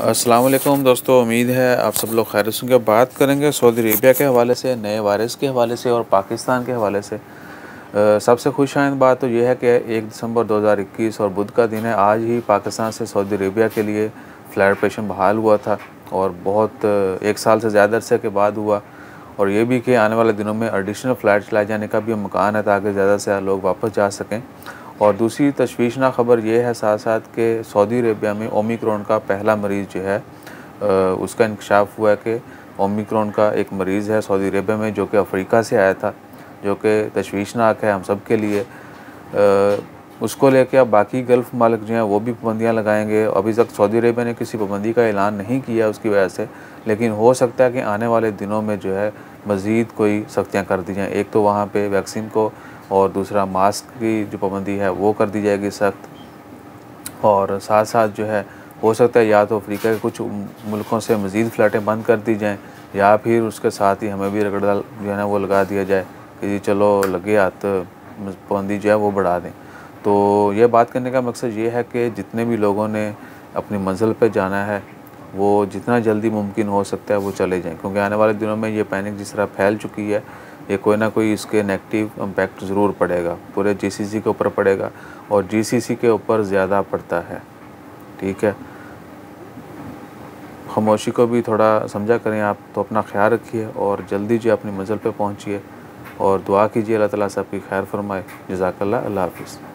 अस्सलाम वालेकुम दोस्तों, उम्मीद है आप सब लोग खैरियत से होंगे। बात करेंगे सऊदी अरेबिया के हवाले से, नए वायरस के हवाले से और पाकिस्तान के हवाले से। सबसे खुशाइंद बात तो ये है कि 1 दिसंबर 2021 और बुध का दिन है। आज ही पाकिस्तान से सऊदी अरेबिया के लिए फ़्लाइट ऑपरेशन बहाल हुआ था और बहुत 1 साल से ज़्यादा अरसे के बाद हुआ। और ये भी कि आने वाले दिनों में एडिशनल फ़्लाइट चलाए जाने का भी इम्कान है ताकि ज़्यादा से ज़्यादा लोग वापस जा सकें। और दूसरी तशवीशनाक ख़बर ये है साथ साथ कि सऊदी अरेबिया में ओमिक्रॉन का पहला मरीज़ जो है उसका इंकशाफ हुआ है कि ओमिक्रॉन का एक मरीज़ है सऊदी अरेबिया में जो कि अफ्रीका से आया था, जो कि तशवीशनाक है हम सब के लिए। उसको लेके अब बाकी गल्फ़ ममालिक जो हैं वो भी पाबंदियाँ लगाएंगे। अभी तक सऊदी अरेबिया ने किसी पाबंदी का ऐलान नहीं किया उसकी वजह से, लेकिन हो सकता है कि आने वाले दिनों में जो है मज़ीद कोई सख्तियाँ कर दी जाएँ। एक तो वहाँ पे वैक्सीन को और दूसरा मास्क की जो पाबंदी है वो कर दी जाएगी सख्त। और साथ साथ जो है हो सकता है या तो अफ्रीका के कुछ मुल्कों से मज़ीद फ़्लाइटें बंद कर दी जाएँ या फिर उसके साथ ही हमें भी रगड़ जो है ना वो लगा दिया जाए कि जी चलो लगे हाथ पाबंदी जो है वो बढ़ा दें। तो ये बात करने का मकसद ये है कि जितने भी लोगों ने अपनी मंज़िल पे जाना है वो जितना जल्दी मुमकिन हो सकता है वो चले जाएँ, क्योंकि आने वाले दिनों में ये पैनिक जिस तरह फैल चुकी है, ये कोई ना कोई इसके नेगेटिव इम्पैक्ट ज़रूर पड़ेगा, पूरे जीसीसी के ऊपर पड़ेगा और जीसीसी के ऊपर ज़्यादा पड़ता है। ठीक है, खामोशी को भी थोड़ा समझा करें आप। तो अपना ख्याल रखिए और जल्दी जो अपनी मंज़िल पे पहुँचिए और दुआ कीजिए अल्लाह ताला से आपकी खैर फरमाए। जज़ाकल्लाह, अल्लाह हाफ़िज़।